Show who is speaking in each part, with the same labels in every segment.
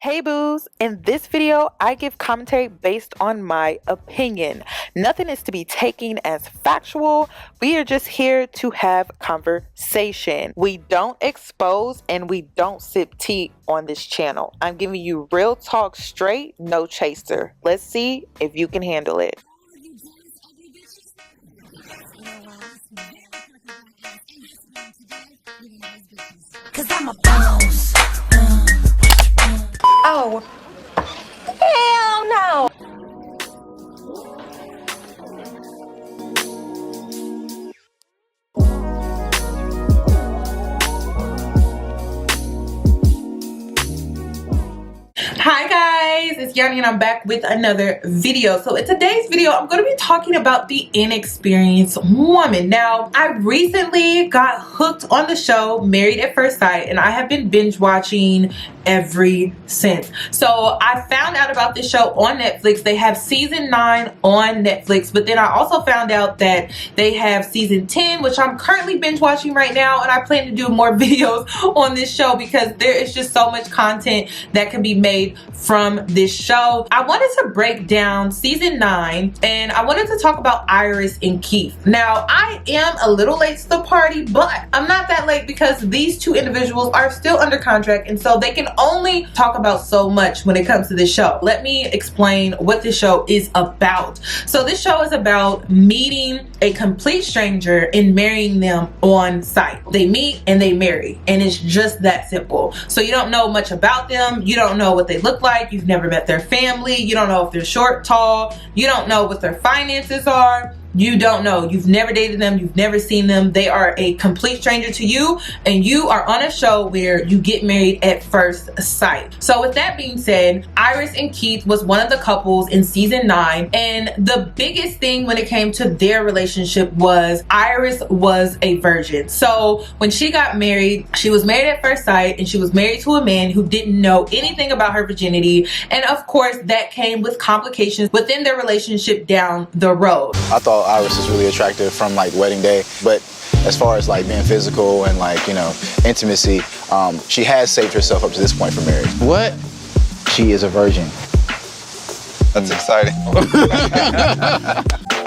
Speaker 1: Hey boos, in this video, I give commentary based on my opinion. Nothing is to be taken as factual. We are just here to have conversation. We don't expose and we don't sip tea on this channel. I'm giving you real talk straight, no chaser. Let's see if you can handle it.
Speaker 2: Cause I'm a boss.
Speaker 3: Oh, hell no.
Speaker 4: Hi guys, it's Yoni and I'm back with another video. So in today's video, I'm going to be talking about the inexperienced woman. Now, I recently got hooked on the show Married at First Sight and I have been binge watching ever since. So I found out about this show on Netflix. They have season 9 on Netflix, but then I also found out that they have season 10, which I'm currently binge watching right now, and I plan to do more videos on this show because there is just so much content that can be made from this show. I wanted to break down season 9 and I wanted to talk about Iris and Keith. Now, I am a little late to the party, but I'm not that late because these two individuals are still under contract, and so they can only talk about so much when it comes to this show. Let me explain what this show is about. So this show is about meeting a complete stranger and marrying them on site. They meet and they marry, and it's just that simple. So you don't know much about them, you don't know what they look like, you've never met their family, you don't know if they're short, tall, you don't know what their finances are. You don't know. You've never dated them. You've never seen them. They are a complete stranger to you, and you are on a show where you get married at first sight. So with that being said, Iris and Keith was one of the couples in season 9, and the biggest thing when it came to their relationship was Iris was a virgin. So when she got married, she was married at first sight, and she was married to a man who didn't know anything about her virginity, and of course that came with complications within their relationship down the road.
Speaker 5: I thought Iris was really attractive from like wedding day, but as far as like being physical and like, you know, intimacy, she has saved herself up to this point for marriage. What? She is a virgin.
Speaker 6: That's exciting.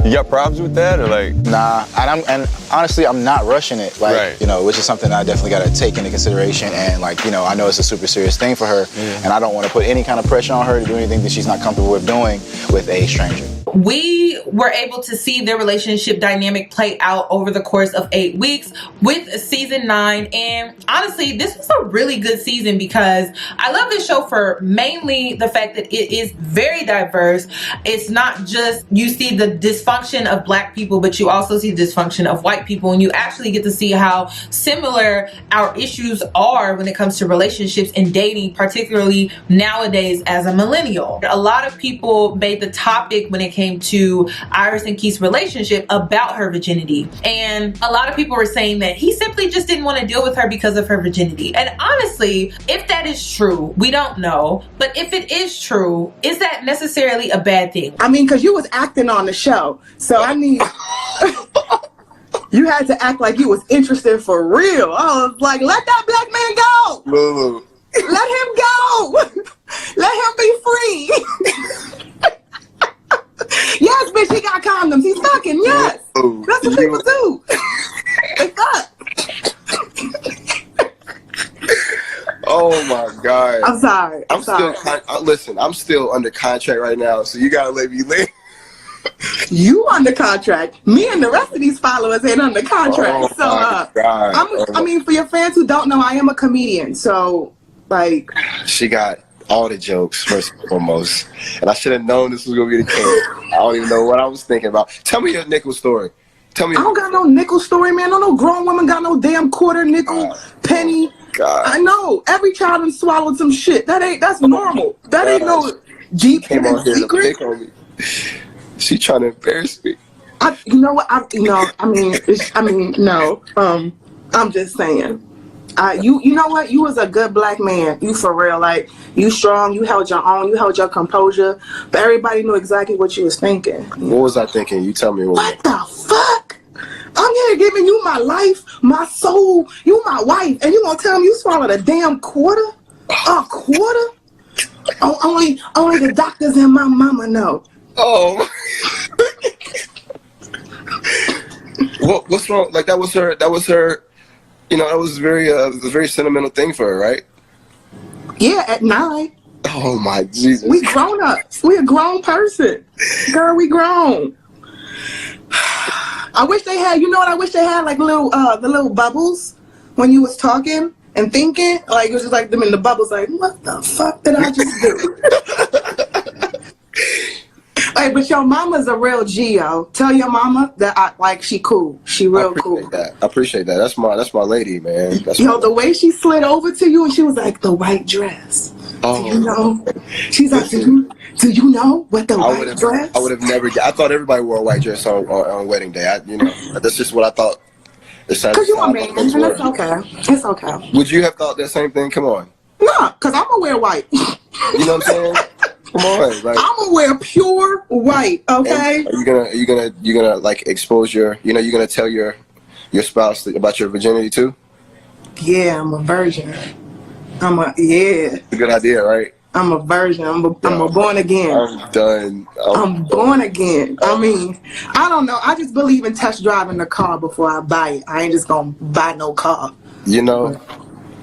Speaker 6: You got problems with that, or like?
Speaker 5: Nah, and honestly, I'm not rushing it. Like,
Speaker 6: right.
Speaker 5: You know, which is something I definitely got to take into consideration. And like, you know, I know it's a super serious thing for her, and I don't want to put any kind of pressure on her to do anything that she's not comfortable with doing with a stranger.
Speaker 4: We were able to see their relationship dynamic play out over the course of 8 weeks with season 9, and honestly this was a really good season because I love this show for mainly the fact that it is very diverse. It's not just you see the dysfunction of black people, but you also see the dysfunction of white people, and you actually get to see how similar our issues are when it comes to relationships and dating, particularly nowadays as a millennial. A lot of people made the topic when it came to Iris and Keith's relationship about her virginity, and a lot of people were saying that he simply just didn't want to deal with her because of her virginity. And honestly, if that is true, we don't know, but if it is true, is that necessarily a bad thing?
Speaker 7: I mean, because you was acting on the show, so I mean you had to act like you was interested for real. I was like, let that black man go.
Speaker 6: Lulu.
Speaker 7: Let him go. Let him be free. Yes, bitch, he got condoms. He's fucking, yes. That's what people do. They fuck.
Speaker 6: Oh my God.
Speaker 7: I'm sorry. I'm sorry.
Speaker 6: Listen, I'm still under contract right now, so you gotta let me live.
Speaker 7: You under contract. Me and the rest of these followers ain't under contract.
Speaker 6: Oh my God.
Speaker 7: I mean, for your fans who don't know, I am a comedian. So, like,
Speaker 6: She got all the jokes, first and foremost. And I should have known this was gonna be the case. I don't even know what I was thinking about. Tell me your nickel story. Tell me.
Speaker 7: I don't got no nickel story, man. No grown woman got no damn quarter, nickel, penny.
Speaker 6: God.
Speaker 7: I know. Every child done swallowed some shit. That's normal. That ain't no deep
Speaker 6: Came on here
Speaker 7: secret.
Speaker 6: to pick on me. She trying to embarrass me.
Speaker 7: You know what? No. I'm just saying. You know what? You was a good black man. You for real. Like, you strong. You held your own. You held your composure. But everybody knew exactly what you was thinking.
Speaker 6: What was I thinking? You tell me
Speaker 7: What the fuck? I'm here giving you my life, my soul. You my wife, and you gonna tell me you swallowed a damn quarter? A quarter? Only the doctors and my mama know.
Speaker 6: Oh. What's wrong? Like that was her. You know, that was a very sentimental thing for her, right?
Speaker 7: Yeah, at 9.
Speaker 6: Oh my Jesus.
Speaker 7: We grown ups. We a grown person. Girl, we grown. I wish they had, you know what I wish they had, like little the little bubbles when you was talking and thinking. Like it was just like them in the bubbles, like, what the fuck did I just do? Hey, but your mama's a real G-O. Tell your mama that she cool. She real cool.
Speaker 6: I appreciate that. That's my lady, man.
Speaker 7: The way she slid over to you and she was like, the white dress.
Speaker 6: Oh.
Speaker 7: Do you know? She's like, do you know what the white dress?
Speaker 6: I would have never. I thought everybody wore a white dress on wedding day. That's just what I thought.
Speaker 7: Because you a man, and it's okay. It's okay.
Speaker 6: Would you have thought that same thing? Come on.
Speaker 7: No, because I'm gonna wear white.
Speaker 6: You know what I'm saying? Come on, like,
Speaker 7: I'm gonna wear pure white. Okay.
Speaker 6: Are you gonna like expose you're gonna tell your spouse about your virginity too?
Speaker 7: Yeah, I'm a virgin. Yeah.
Speaker 6: It's a good idea, right? I'm
Speaker 7: a virgin. I'm a born again.
Speaker 6: I'm done.
Speaker 7: I'm born again. I mean, I don't know. I just believe in test driving the car before I buy it. I ain't just gonna buy no car.
Speaker 6: You know,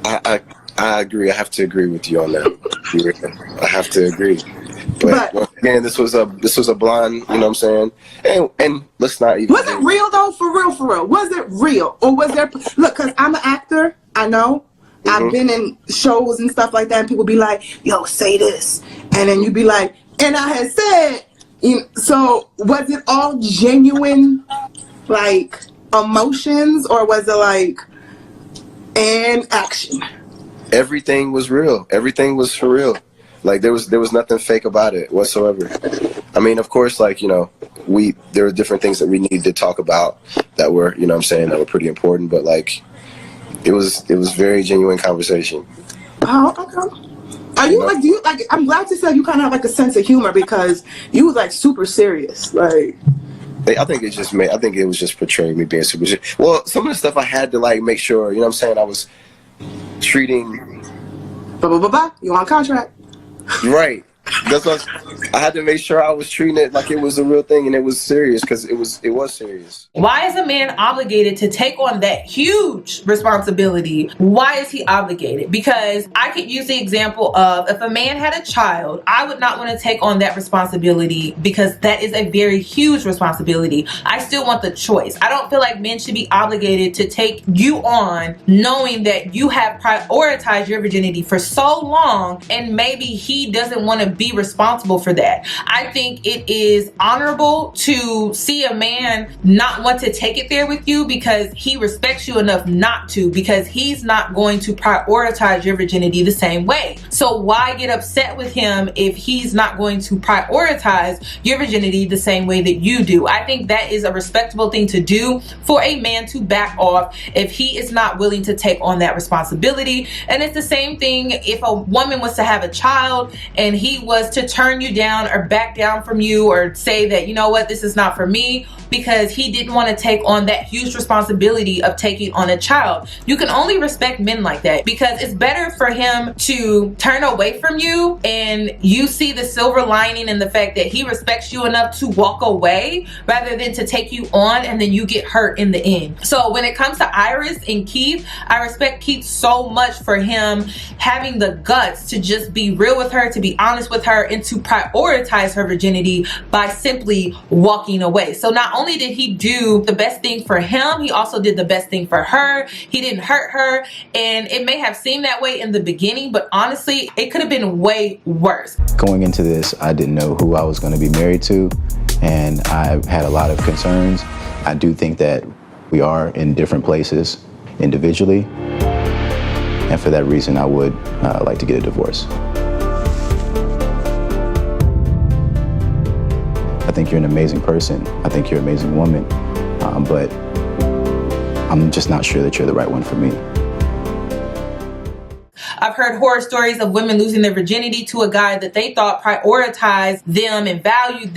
Speaker 6: I agree. I have to agree with you on that. I have to agree. But once again, this was a blind, you know what I'm saying? And let's not even.
Speaker 7: Was it real though? For real? Was it real, or was there? Look, cause I'm an actor. I know. Mm-hmm. I've been in shows and stuff like that, and people be like, "Yo, say this," and then you be like, "And I had said," so was it all genuine, like emotions, or was it like an action?
Speaker 6: Everything was real. Everything was for real. Like there was nothing fake about it whatsoever. I mean, of course, like, you know, there were different things that we needed to talk about that were, you know what I'm saying, that were pretty important, but like it was very genuine conversation.
Speaker 7: Oh, okay. Are you like, do you like, I'm glad to say you kind of have like a sense of humor, because you was like super serious. Like,
Speaker 6: I think it was just portraying me being super serious. Well, some of the stuff I had to like make sure, you know what I'm saying, I was treating.
Speaker 7: You on contract.
Speaker 6: Right. That's what I had to make sure I was treating it like it was a real thing, and it was serious, because it was serious.
Speaker 4: Why is a man obligated to take on that huge responsibility? Why is he obligated? Because I could use the example of, if a man had a child, I would not want to take on that responsibility, because that is a very huge responsibility. I still want the choice. I don't feel like men should be obligated to take you on knowing that you have prioritized your virginity for so long, and maybe he doesn't want to be responsible for that. I think it is honorable to see a man not want to take it there with you because he respects you enough not to, because he's not going to prioritize your virginity the same way. So why get upset with him if he's not going to prioritize your virginity the same way that you do? I think that is a respectable thing to do for a man to back off if he is not willing to take on that responsibility. And it's the same thing if a woman was to have a child and he was to turn you down or back down from you, or say that, you know what, this is not for me, because he didn't want to take on that huge responsibility of taking on a child. You can only respect men like that, because it's better for him to turn away from you and you see the silver lining in the fact that he respects you enough to walk away, rather than to take you on and then you get hurt in the end. So when it comes to Iris and Keith, I respect Keith so much for him having the guts to just be real with her, to be honest with her, and to prioritize her virginity by simply walking away. So not only did he do the best thing for him, he also did the best thing for her. He didn't hurt her, and it may have seemed that way in the beginning, but honestly, it could have been way worse.
Speaker 5: Going into this, I didn't know who I was going to be married to, and I had a lot of concerns. I do think that we are in different places individually, and for that reason, I would like to get a divorce. I think you're an amazing person. I think you're an amazing woman, but I'm just not sure that you're the right one for me.
Speaker 4: I've heard horror stories of women losing their virginity to a guy that they thought prioritized them and valued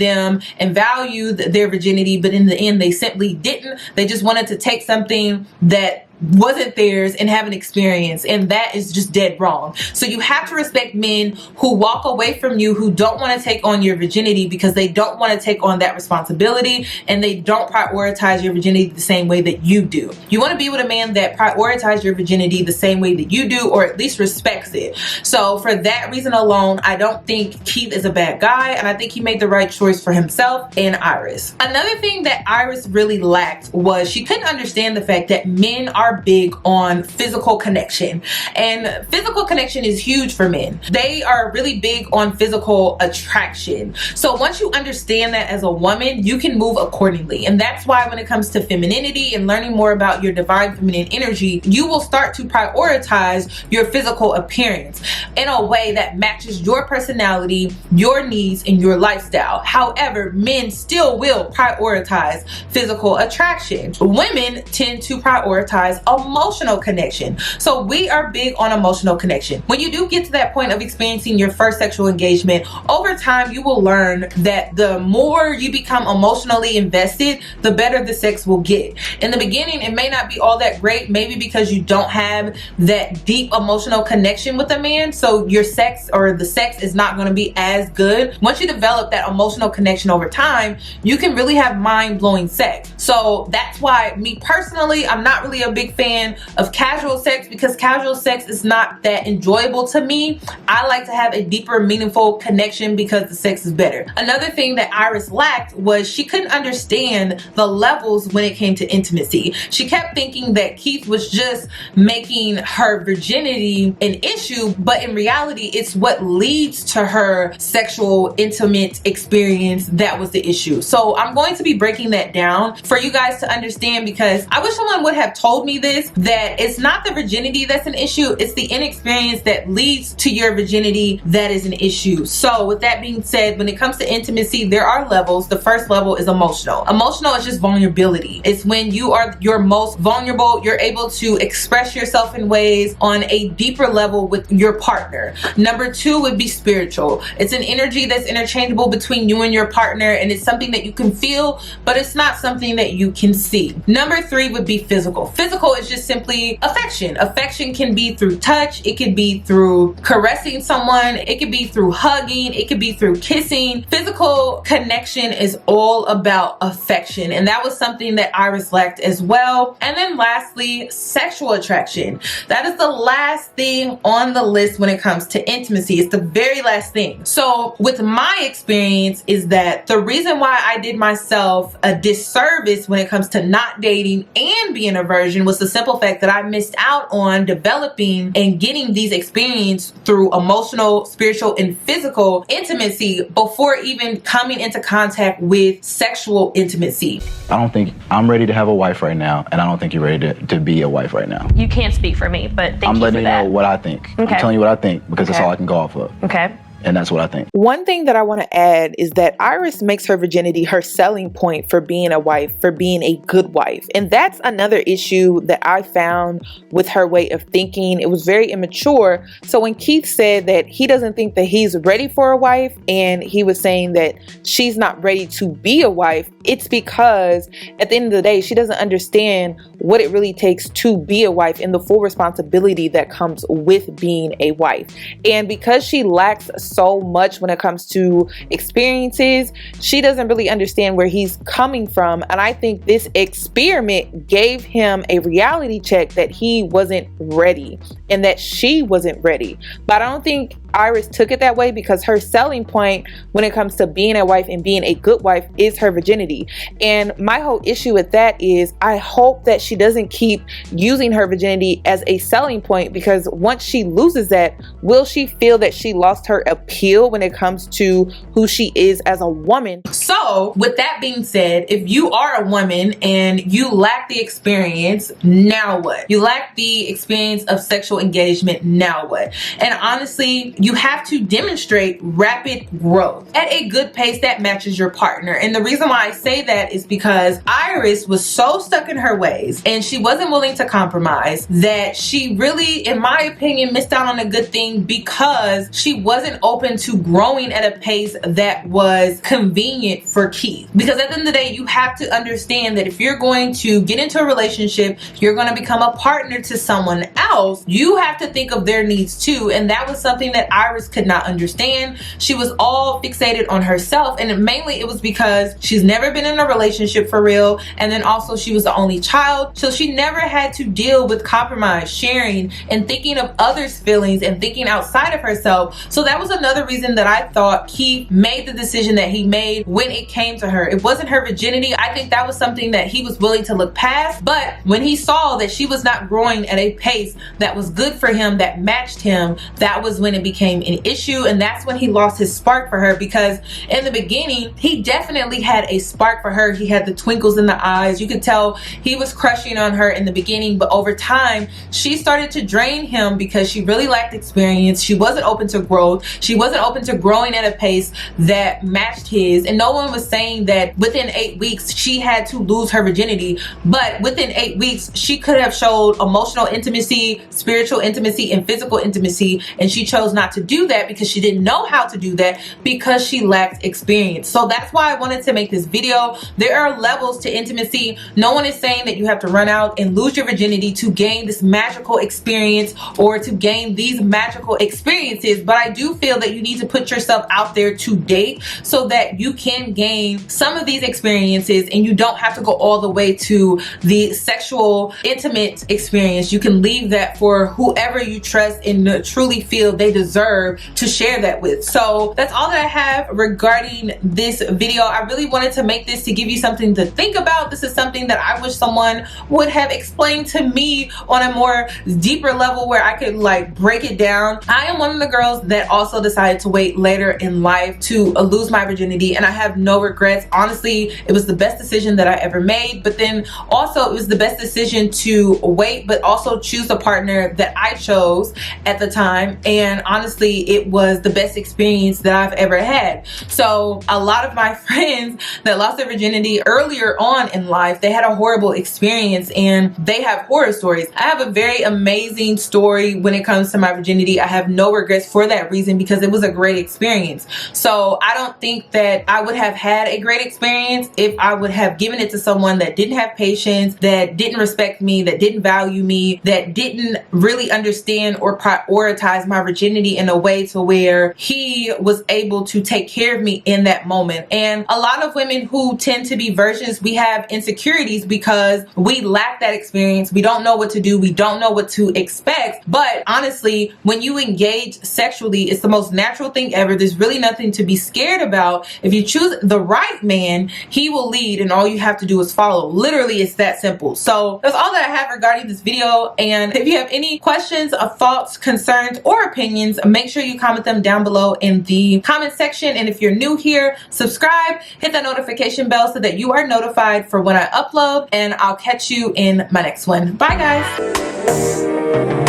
Speaker 4: their virginity, but in the end, they simply didn't. They just wanted to take something that wasn't theirs and haven't experienced, and that is just dead wrong. So you have to respect men who walk away from you, who don't want to take on your virginity because they don't want to take on that responsibility, and they don't prioritize your virginity the same way that you do. You want to be with a man that prioritizes your virginity the same way that you do, or at least respects it. So for that reason alone, I don't think Keith is a bad guy, and I think he made the right choice for himself and Iris. Another thing that Iris really lacked was she couldn't understand the fact that men are big on physical connection, and physical connection is huge for men. They are really big on physical attraction. So once you understand that as a woman, you can move accordingly. And that's why when it comes to femininity and learning more about your divine feminine energy, you will start to prioritize your physical appearance in a way that matches your personality, your needs, and your lifestyle. However, men still will prioritize physical attraction. Women tend to prioritize emotional connection. So we are big on emotional connection. When you do get to that point of experiencing your first sexual engagement, over time you will learn that the more you become emotionally invested, the better the sex will get. In the beginning, it may not be all that great, maybe because you don't have that deep emotional connection with a man, so your sex or the sex is not going to be as good. Once you develop that emotional connection over time, you can really have mind-blowing sex. So that's why, me personally, I'm not really a big fan of casual sex, because casual sex is not that enjoyable to me. I like to have a deeper, meaningful connection because the sex is better. Another thing that Iris lacked was she couldn't understand the levels when it came to intimacy. She kept thinking that Keith was just making her virginity an issue, but in reality, it's what leads to her sexual intimate experience that was the issue. So I'm going to be breaking that down for you guys to understand, because I wish someone would have told me this, that it's not the virginity that's an issue, it's the inexperience that leads to your virginity that is an issue. So with that being said, when it comes to intimacy, there are levels. The first level is emotional. Emotional is just vulnerability. It's when you are your most vulnerable, you're able to express yourself in ways on a deeper level with your partner. Number two would be spiritual. It's an energy that's interchangeable between you and your partner, and it's something that you can feel, but it's not something that you can see. Number three would be physical. Physical is just simply affection. Affection can be through touch, it could be through caressing someone, it could be through hugging, it could be through kissing. Physical connection is all about affection, and that was something that Iris lacked as well. And then lastly, sexual attraction. That is the last thing on the list when it comes to intimacy. It's the very last thing. So with my experience is that the reason why I did myself a disservice when it comes to not dating and being a virgin was the simple fact that I missed out on developing and getting these experiences through emotional, spiritual, and physical intimacy before even coming into contact with sexual intimacy.
Speaker 5: I don't think I'm ready to have a wife right now, and I don't think you're ready to be a wife right now.
Speaker 3: You can't speak for me, but thank you for that.
Speaker 5: I'm letting you know what I think.
Speaker 3: Okay.
Speaker 5: I'm telling you what I think because that's all I can go off of.
Speaker 3: Okay.
Speaker 5: And that's what I think.
Speaker 1: One thing that I want to add is that Iris makes her virginity her selling point for being a wife, for being a good wife. And that's another issue that I found with her way of thinking. It was very immature. So when Keith said that he doesn't think that he's ready for a wife, and he was saying that she's not ready to be a wife, it's because at the end of the day, she doesn't understand what it really takes to be a wife and the full responsibility that comes with being a wife. And because she lacks so much when it comes to experiences, she doesn't really understand where he's coming from. And I think this experiment gave him a reality check that he wasn't ready and that she wasn't ready. But I don't think Iris took it that way, because her selling point when it comes to being a wife and being a good wife is her virginity. And my whole issue with that is I hope that she doesn't keep using her virginity as a selling point, because once she loses that, will she feel that she lost her appeal when it comes to who she is as a woman?
Speaker 4: So with that being said, if you are a woman and you lack the experience, now what? You lack the experience of sexual engagement, now what? And honestly, you have to demonstrate rapid growth at a good pace that matches your partner. And the reason why I say that is because Iris was so stuck in her ways and she wasn't willing to compromise that she really, in my opinion, missed out on a good thing because she wasn't open to growing at a pace that was convenient for Keith. Because at the end of the day, you have to understand that if you're going to get into a relationship, you're going to become a partner to someone else, you have to think of their needs too. And that was something that Iris could not understand. She was all fixated on herself, and mainly it was because she's never been in a relationship for real, and then also she was the only child, so she never had to deal with compromise, sharing, and thinking of others' feelings and thinking outside of herself. So that was another reason that I thought Keith made the decision that he made when it came to her. It wasn't her virginity. I think that was something that he was willing to look past, but when he saw that she was not growing at a pace that was good for him, that matched him, that was when it became an issue. And that's when he lost his spark for her, because in the beginning he definitely had a spark for her. He had the twinkles in the eyes. You could tell he was crushing on her in the beginning, but over time she started to drain him because she really lacked experience. She wasn't open to growth. She wasn't open to growing at a pace that matched his. And no one was saying that within 8 weeks she had to lose her virginity, but within 8 weeks she could have showed emotional intimacy, spiritual intimacy, and physical intimacy, and she chose not to do that because she didn't know how to do that because she lacked experience. So that's why I wanted to make this video. There are levels to intimacy. No one is saying that you have to run out and lose your virginity to gain this magical experience or to gain these magical experiences, but I do feel that you need to put yourself out there to date so that you can gain some of these experiences and you don't have to go all the way to the sexual intimate experience. You can leave that for whoever you trust and truly feel they deserve to share that with. So that's all that I have regarding this video. I really wanted to make this to give you something to think about. This is something that I wish someone would have explained to me on a more deeper level where I could like break it down. I am one of the girls that also decided to wait later in life to lose my virginity, and I have no regrets. Honestly, it was the best decision that I ever made, but then also it was the best decision to wait but also choose a partner that I chose at the time, and honestly it was the best experience that I've ever had. So a lot of my friends that lost their virginity earlier on in life, they had a horrible experience and they have horror stories. I have a very amazing story when it comes to my virginity. I have no regrets for that reason because it was a great experience. So I don't think that I would have had a great experience if I would have given it to someone that didn't have patience, that didn't respect me, that didn't value me, that didn't really understand or prioritize my virginity in a way to where he was able to take care of me in that moment. And a lot of women who tend to be virgins, we have insecurities because we lack that experience. We don't know what to do. We don't know what to expect. But honestly, when you engage sexually, it's the most natural thing ever. There's really nothing to be scared about. If you choose the right man, he will lead and all you have to do is follow. Literally, it's that simple. So that's all that I have regarding this video. And if you have any questions, thoughts, concerns, or opinions, make sure you comment them down below in the comment section. And if you're new here, subscribe, hit that notification bell so that you are notified for when I upload, and I'll catch you in my next one. Bye guys.